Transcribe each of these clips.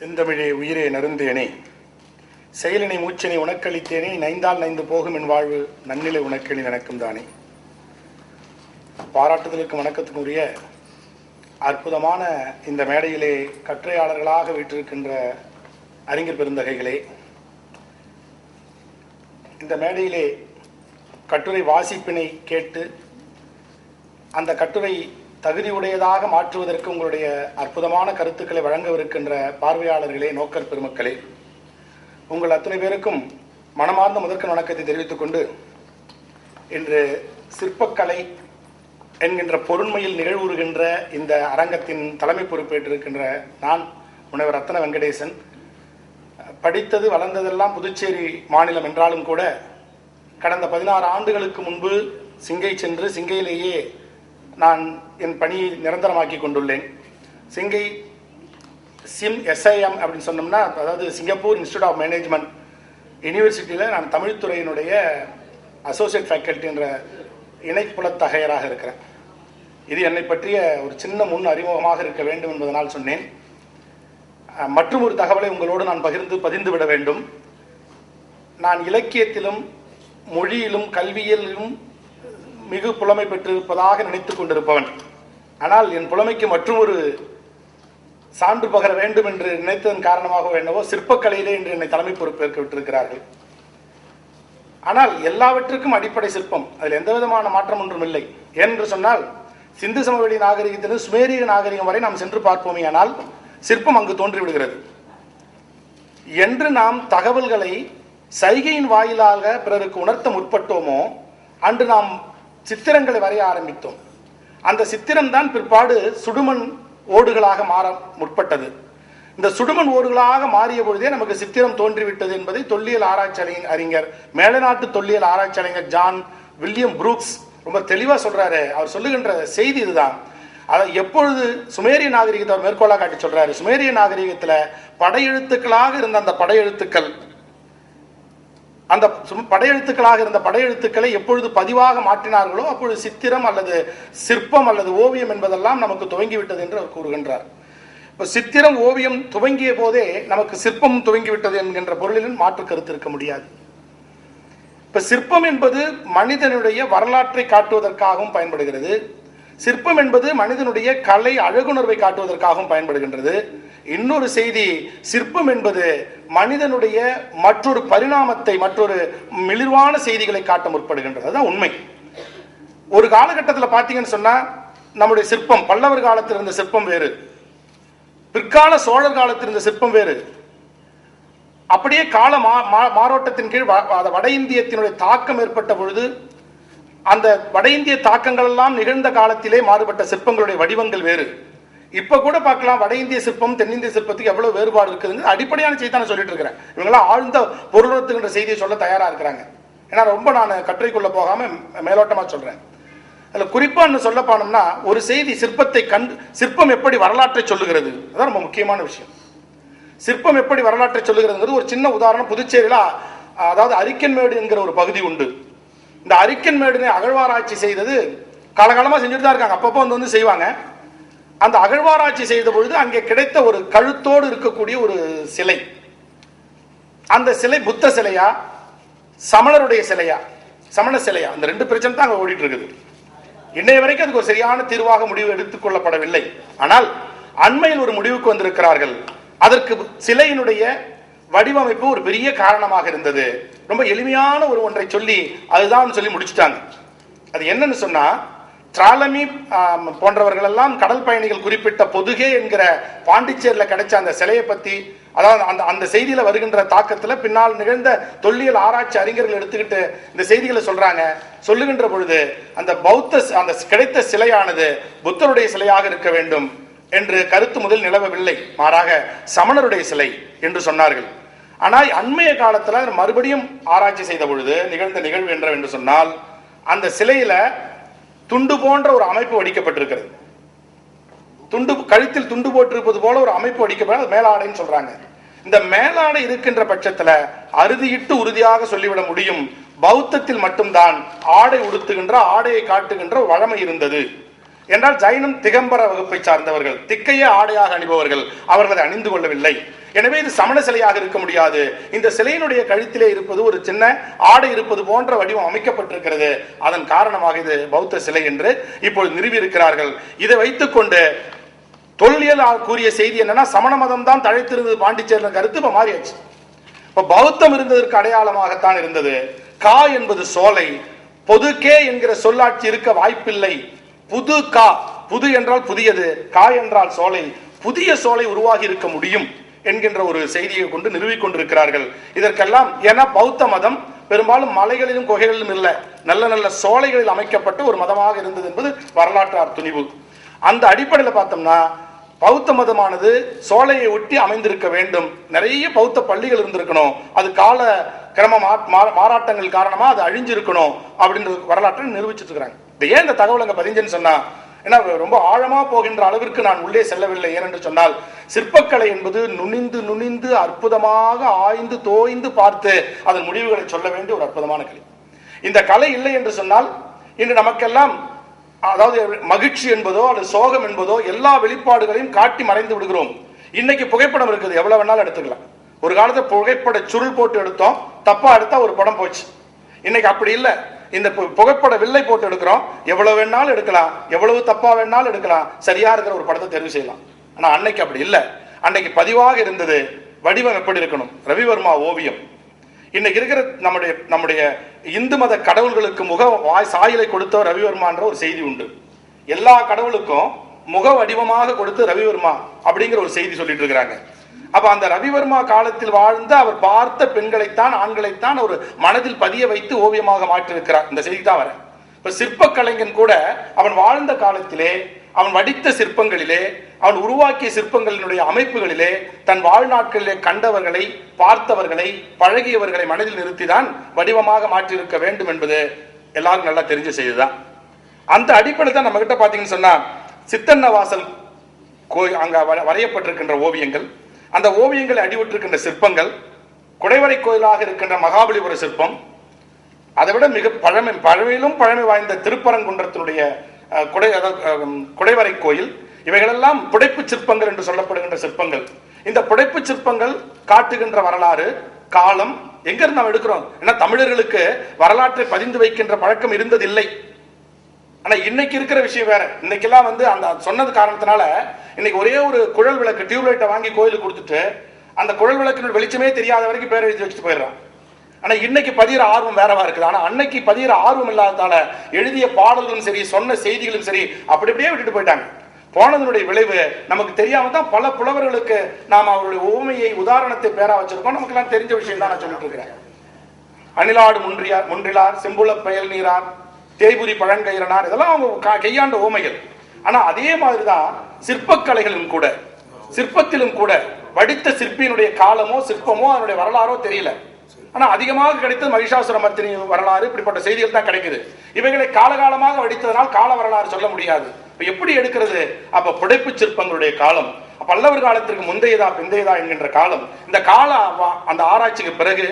செந்தமிழே உயிரே நருந்தேனே, செயலினை மூச்சினை உனக்களித்தேனே, நைந்தால் நைந்து போகும் என் வாழ்வு நன்னிலை உனக்களி நடக்கும் தானே. பாராட்டுதலுக்கு வணக்கத்தினுரிய அற்புதமான இந்த மேடையிலே கட்டுரையாளர்களாக வீற்றிருக்கின்ற அறிஞர் பெருந்தகைகளே, இந்த மேடையிலே கட்டுரை வாசிப்பினை கேட்டு அந்த கட்டுரை தகுதியுடையதாக மாற்றுவதற்கு உங்களுடைய அற்புதமான கருத்துக்களை வழங்கவிருக்கின்ற பார்வையாளர்களே, நோக்கர் பெருமக்களே, உங்கள் அத்தனை பேருக்கும் மனமார்ந்த முதற்க வணக்கத்தை தெரிவித்துக் கொண்டு, இன்று சிற்பக்கலை என்கின்ற பொருண்மையில் நிகழ்வுறுகின்ற இந்த அரங்கத்தின் தலைமை பொறுப்பேற்றிருக்கின்ற நான் முனைவர் ரத்ன வெங்கடேசன். படித்தது வளர்ந்ததெல்லாம் புதுச்சேரி மாநிலம் என்றாலும் கூட கடந்த 16 ஆண்டுகளுக்கு முன்பு சிங்கை சென்று சிங்கையிலேயே நான் என் பணியை நிரந்தரமாக்கி கொண்டுள்ளேன். சிங்கை SIM அப்படின்னு சொன்னோம்னா, அதாவது சிங்கப்பூர் இன்ஸ்டியூட் ஆஃப் மேனேஜ்மெண்ட் யூனிவர்சிட்டியில் நான் தமிழ்துறையினுடைய அசோசியேட் ஃபேக்கல்டி என்ற இணைப்புலத்தகையராக இருக்கிறேன். இது என்னை பற்றிய ஒரு சின்ன முன் அறிமுகமாக இருக்க வேண்டும் என்பதனால் சொன்னேன். மற்றும் ஒரு தகவலை உங்களோடு நான் பதிந்து விட வேண்டும். நான் இலக்கியத்திலும் மொழியிலும் கல்வியிலும் மிகு புலமை பெற்றிருப்பதாக நினைத்துக் கொண்டிருப்பவன். ஆனால் என் புலமைக்கு மற்றும் ஒரு சான்று பகர வேண்டும் என்று நினைத்ததன் காரணமாக என்னவோ சிற்பக்கலையிலே என்று என்னை தலைமை பொறுப்பேற்க விட்டிருக்கிறார்கள். ஆனால் எல்லாவற்றுக்கும் அடிப்படை சிற்பம், அதில் எந்த விதமான மாற்றம் ஒன்றும் இல்லை. ஏனென்று சொன்னால், சிந்து சமவெளி நாகரிகத்திலிருந்து சுமேரிய நாகரிகம் வரை நாம் சென்று பார்ப்போமே, ஆனால் சிற்பம் அங்கு தோன்றிவிடுகிறது. என்று நாம் தகவல்களை சைகையின் வாயிலாக பிறருக்கு உணர்த்த முற்பட்டோமோ, அன்று நாம் சித்திரங்களை வரைய ஆரம்பித்தோம். அந்த சித்திரம்தான் பிற்பாடு சுடுமண் ஓடுகளாக மாற முற்பட்டது. இந்த சுடுமண் ஓடுகளாக மாறிய பொழுதே நமக்கு சித்திரம் தோன்றிவிட்டது என்பதை தொல்லியல் ஆராய்ச்சி அறிஞர், மேலநாட்டு தொல்லியல் ஆராய்ச்சி அறிஞர் ஜான் வில்லியம் புரூக்ஸ் ரொம்ப தெளிவா சொல்றாரு. அவர் சொல்லுகின்ற செய்தி இதுதான். அதை எப்பொழுது சுமேரிய நாகரிகத்தை அவர் மேற்கோளாக காட்டி சொல்றாரு. சுமேரிய நாகரிகத்துல படையெழுத்துக்களாக இருந்த அந்த படையெழுத்துக்களை எப்பொழுது பதிவாக மாற்றினார்களோ அப்பொழுது சித்திரம் அல்லது சிற்பம் அல்லது ஓவியம் என்பதெல்லாம் நமக்கு துவங்கிவிட்டது என்று அவர் கூறுகின்றார். இப்போ சித்திரம் ஓவியம் துவங்கிய போதே நமக்கு சிற்பம் துவங்கிவிட்டது என்கின்ற பொருளிலும் மாற்று கருத்து இருக்க முடியாது. இப்ப சிற்பம் என்பது மனிதனுடைய வரலாற்றை காட்டுவதற்காகவும் பயன்படுகிறது. சிற்பம் என்பது மனிதனுடைய கலை அழகுணர்வை காட்டுவதற்காகவும் பயன்படுகின்றது. இன்னொரு செய்தி, சிற்பம் என்பது மனிதனுடைய மற்றொரு பரிணாமத்தை, மற்றொரு மிளிர்வான செய்திகளை காட்ட முற்படுகின்றது. அதுதான் உண்மை. ஒரு காலகட்டத்தில் பார்த்தீங்கன்னு சொன்னா, நம்முடைய சிற்பம் பல்லவர் காலத்தில் இருந்த சிற்பம் வேறு, பிற்கால சோழர் காலத்தில் இருந்த சிற்பம் வேறு. அப்படியே கால மாரோட்டத்தின் கீழ் வட இந்தியத்தினுடைய தாக்கம் ஏற்பட்ட பொழுது அந்த வட இந்திய தாக்கங்கள் எல்லாம் நிகழ்ந்த காலத்திலே மாறுபட்ட சிற்பங்களுடைய வடிவங்கள் வேறு. இப்ப கூட பார்க்கலாம், வட இந்திய சிற்பம் தென்னிந்திய சிற்பத்துக்கு எவ்வளவு வேறுபாடு இருக்குது. அடிப்படையான செய்தி தான் சொல்லிட்டு இருக்கிறேன். இவங்களாம் ஆழ்ந்த பொருளுணர்த்துகின்ற செய்தியை சொல்ல தயாரா இருக்கிறாங்க. ஏன்னா ரொம்ப நான் கட்டுரைக்குள்ள போகாம மேலோட்டமா சொல்றேன். அதுல குறிப்பா சொல்ல போனோம்னா, ஒரு செய்தி சிற்பம் எப்படி வரலாற்றை சொல்லுகிறது, அதான் ரொம்ப முக்கியமான விஷயம். சிற்பம் எப்படி வரலாற்றை சொல்லுகிறது ஒரு சின்ன உதாரணம். புதுச்சேரியில அதாவது அரிக்கன்மேடு என்கிற ஒரு பகுதி உண்டு. இந்த அரிக்கன்மேடுனை அகழ்வாராய்ச்சி செய்தது காலகாலமா செஞ்சுட்டு தான் இருக்காங்க. அப்பப்போ வந்து செய்வாங்க. அந்த அகழ்வாராய்ச்சி செய்த பொழுது அங்கே கிடைத்த ஒரு கழுத்தோடு இருக்கக்கூடிய ஒரு சிலை, அந்த சிலை புத்த சிலையா சமணருடைய சிலையா, சமண சிலையா, அந்த ரெண்டு பிரச்சனை தான் அங்க ஓடிட்டு இருக்குது. இன்னைய வரைக்கும் அதுக்கு ஒரு சரியான தீர்வாக முடிவு எடுத்துக் கொள்ளப்படவில்லை. ஆனால் அண்மையில் ஒரு முடிவுக்கு வந்திருக்கிறார்கள். அதற்கு சிலையினுடைய வடிவமைப்பு ஒரு பெரிய காரணமாக இருந்தது. ரொம்ப எளிமையான ஒன்றை சொல்லி அதுதான் சொல்லி முடிச்சுட்டாங்க. அது என்னன்னு சொன்னா, திராலமி போன்றவர்கள் எல்லாம் கடல் பயணிகள் குறிப்பிட்ட பொதுகே என்கிற பாண்டிச்சேரியில கிடைச்ச அந்த சிலையை பத்தி, அதாவது அந்த செய்தியில வருகின்ற தாக்கத்துல பின்னால் நிகழ்ந்த தொல்லியல் ஆராய்ச்சி அறிஞர்கள் எடுத்துக்கிட்டு இந்த செய்திகளை சொல்லுகின்ற பொழுது அந்த அந்த கிடைத்த சிலையானது புத்தருடைய சிலையாக இருக்க வேண்டும் என்று கருத்து முதல் நிலவவில்லை. மாறாக சமணருடைய சிலை என்று சொன்னார்கள். ஆனால் அண்மைய காலத்துல மறுபடியும் ஆராய்ச்சி செய்த பொழுது நிகழ்ந்த நிகழ்வு என்று சொன்னால், அந்த சிலையில துண்டு போன்ற ஒரு அமைப்பு வடிக்கப்பட்டிருக்கிறது. கழுத்தில் துண்டு போட்டிருப்பது போல ஒரு அமைப்பு வடிக்கப்பட்ட மேலாடைன்னு சொல்றாங்க. இந்த மேலாடை இருக்கின்ற பட்சத்துல அறுதியிட்டு உறுதியாக சொல்லிவிட முடியும், பௌத்தத்தில் மட்டும்தான் ஆடை உடுத்துகின்ற, ஆடையை காட்டுகின்ற வழமை இருந்தது என்றால் ஜைனம் திகம்பர வகுப்பை சார்ந்தவர்கள், திக்கையே ஆடையாக அணிபவர்கள், அவர்கள் அதை அணிந்து கொள்ளவில்லை. எனவே இது சமண சிலையாக இருக்க முடியாது. இந்த சிலையினுடைய கழுத்திலே இருப்பது ஒரு சின்ன ஆடை இருப்பது போன்ற வடிவம் அமைக்கப்பட்டிருக்கிறது. அதன் காரணமாக இது பௌத்த சிலை என்று இப்பொழுது நிறுவி இருக்கிறார்கள். இதை வைத்துக் கொண்டு தொல்லியல் கூறிய செய்தி என்னன்னா, சமண மதம் தான் தழைத்திருந்தது பாண்டிச்சேரியில் கருத்து இப்ப மாறியாச்சு. இப்ப பௌத்தம் இருந்ததற்கு அடையாளமாகத்தான் இருந்தது. கா என்பது சோலை, பொது கே என்கிற சொல்லாட்சி இருக்க வாய்ப்பில்லை. புது கா, புது என்றால் புதியது, கா என்றால் சோலை, புதிய சோலை உருவாகி இருக்க முடியும் என்கின்ற ஒரு செய்தியை கொண்டு நிறுவிக் கொண்டிருக்கிறார்கள். இதற்கெல்லாம் ஏன்னா பௌத்த மதம் பெரும்பாலும் மலைகளிலும் குகைகளிலும் இல்லை, நல்ல நல்ல சோலைகளில் அமைக்கப்பட்ட ஒரு மதமாக இருந்தது என்பது வரலாற்றார் துணிவு. அந்த அடிப்படையில் பார்த்தோம்னா பௌத்த மதமானது சோலையை ஒட்டி அமைந்திருக்க வேண்டும். நிறைய பௌத்த பள்ளிகள் இருந்திருக்கணும், அது கால கிரம மாறாட்டங்கள் காரணமா அது அழிஞ்சிருக்கணும் அப்படின்ற வரலாற்றை நிரூபிச்சுட்டு இருக்கிறாங்க. ஏன் இந்த தகவல் அங்க பதிஞ்சுன்னு சொன்னா, ஏன்னா ரொம்ப ஆழமா போகின்ற அளவிற்கு நான் உள்ளே செல்லவில்லை. ஏனென்று சொன்னால் சிற்பக்கலை என்பது நுனிந்து நுனிந்து அற்புதமாக ஆய்ந்து தோய்ந்து பார்த்து அதன் முடிவுகளை சொல்ல வேண்டிய ஒரு அற்புதமான கலை. இந்த கலை இல்லை என்று சொன்னால் இன்று நமக்கெல்லாம் அதாவது மகிழ்ச்சி என்பதோ அல்லது சோகம் என்பதோ எல்லா வெளிப்பாடுகளையும் காட்டி மறைந்து விடுகிறோம். இன்னைக்கு புகைப்படம் இருக்குது, எவ்வளவு வேணாலும் எடுத்துக்கலாம். ஒரு காலத்துல புகைப்பட சுருள் போட்டு எடுத்தோம், தப்பா எடுத்தா ஒரு படம் போச்சு. இன்னைக்கு அப்படி இல்லை, இந்த புகைப்பட வில்லை போட்டு எடுக்கிறோம், எவ்வளவு வேணாலும் எடுக்கலாம், எவ்வளவு தப்பா வேணாலும் எடுக்கலாம், சரியா இருக்கிற ஒரு படத்தை தெரிவு செய்யலாம். ஆனா அன்னைக்கு அப்படி இல்லை. அன்னைக்கு பதிவாக இருந்தது வடிவம் எப்படி இருக்கணும். ரவிவர்மா ஓவியம் இன்னைக்கு இருக்கிற நம்முடைய இந்து மத கடவுள்களுக்கு முக சாயலை கொடுத்த ரவிவர்மான்ற ஒரு செய்தி உண்டு. எல்லா கடவுளுக்கும் முக வடிவமாக கொடுத்து ரவிவர்மா அப்படிங்கிற ஒரு செய்தி சொல்லிட்டு இருக்கிறாங்க. அப்ப அந்த ரவிவர்மா காலத்தில் வாழ்ந்த அவர் பார்த்த பெண்களைத்தான் ஆண்களைத்தான் ஒரு மனதில் பதிய வைத்து ஓவியமாக மாற்றிருக்கிறார். இந்த செய்தி தான் வர. இப்ப சிற்ப கலைஞன் கூட அவன் வாழ்ந்த காலத்திலே அவன் வடித்த சிற்பங்களிலே அவன் உருவாக்கிய சிற்பங்களினுடைய அமைப்புகளிலே தன் வாழ்நாட்களிலே கண்டவர்களை பார்த்தவர்களை பழகியவர்களை மனதில் நிறுத்திதான் வடிவமாக மாற்றியிருக்க வேண்டும் என்பது எல்லாரும் நல்லா தெரிஞ்ச செய்திதான். அந்த அடிப்படையில் தான் நம்ம கிட்ட பாத்தீங்கன்னு சொன்னா சித்தன்னவாசல் அங்க வரையப்பட்டிருக்கின்ற ஓவியங்கள், அந்த ஓவியங்களை அடிவிட்டிருக்கின்ற சிற்பங்கள், குடைவரை கோயிலாக இருக்கின்ற மகாபலிபுர சிற்பம், அதை விட மிக பழமையிலும் பழமை வாய்ந்த திருப்பரங்குன்றத்தினுடைய குடைவரை கோயில், இவைகளெல்லாம் புடைப்பு சிற்பங்கள் என்று சொல்லப்படுகின்ற சிற்பங்கள். இந்த புடைப்பு சிற்பங்கள் காட்டுகின்ற வரலாறு காலம் எங்க இருந்து நாம் எடுக்கிறோம். ஏன்னா தமிழர்களுக்கு வரலாற்றை பதிந்து வைக்கின்ற பழக்கம் இருந்ததில்லை. ஆனா இன்னைக்கு இருக்கிற விஷயம் வேற. இன்னைக்கெல்லாம் அந்த சொன்னது காரணத்தினால இன்னைக்கு ஒரே ஒரு குழல் விளக்கு டியூப்லைட்டை வாங்கி கோயிலுக்கு கொடுத்துட்டு அந்த குழல் விளக்கினுடைய வெளிச்சமே தெரியாத வரைக்கும் பேர் எழுதி வச்சுட்டு போயிடுறான். ஆனா இன்னைக்கு பதிகிற ஆர்வம் வேறவா இருக்குது. ஆனா அன்னைக்கு பதிகிற ஆர்வம் இல்லாததால எழுதிய பாடல்களும் சரி சொன்ன செய்திகளும் சரி அப்படி அப்படியே விட்டுட்டு போயிட்டாங்க. போனதனுடைய விளைவு நமக்கு தெரியாம தான் பல புலவர்களுக்கு நாம் அவருடைய உவமையை உதாரணத்தை பேரா வச்சிருக்கோம். நமக்கு எல்லாம் தெரிஞ்ச விஷயம் தான் நான் சொல்லிட்டு இருக்கிறேன். அணிலாடு முன்றிலார் செம்புல பயல் நீரார் தேய்புரி பழங்கயிறனார், இதெல்லாம் அவங்க கையாண்ட ஓமைகள். ஆனா அதே மாதிரிதான் சிற்பக்கலைகளும் கூட, சிற்பத்திலும் கூட வடித்த சிற்பியினுடைய காலமோ சிற்பமோ அதனுடைய வரலாறோ தெரியல. ஆனா அதிகமாக கிடைத்தது மகிஷாசுரமர்த்தினி வரலாறு, இப்படிப்பட்ட செய்திகள் தான் கிடைக்குது. இவைகளை காலகாலமாக வடித்ததனால் கால வரலாறு சொல்ல முடியாது. எப்படி எடுக்கிறது? அப்ப புடைப்பு சிற்பங்களுடைய காலம் பல்லவர் காலத்திற்கு முந்தையதா பிந்தையதா என்கின்ற காலம், இந்த கால அந்த ஆராய்ச்சிக்கு பிறகு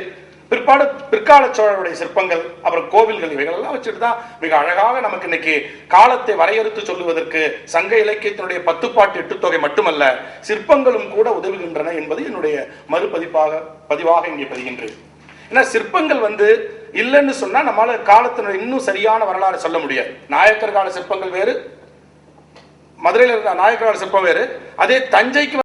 பிற்கால சோழருடைய சிற்பங்கள் அப்புறம் கோவில்கள் இவைகள் எல்லாம் வச்சுட்டு தான் மிக அழகாக நமக்கு இன்னைக்கு காலத்தை வரையறுத்து சொல்லுவதற்கு சங்க இலக்கியத்தினுடைய 10 பாட்டு 8 தொகை மட்டுமல்ல சிற்பங்களும் கூட உதவுகின்றன என்பது என்னுடைய பதிவாக இங்கே பதிகின்றது. ஏன்னா சிற்பங்கள் இல்லைன்னு சொன்னா நம்மளால காலத்தினுடைய இன்னும் சரியான வரலாறு சொல்ல முடியாது. நாயக்கர் கால சிற்பங்கள் வேறு, மதுரையில் இருந்த நாயக்கர் கால சிற்பம் வேறு, அதே தஞ்சைக்கு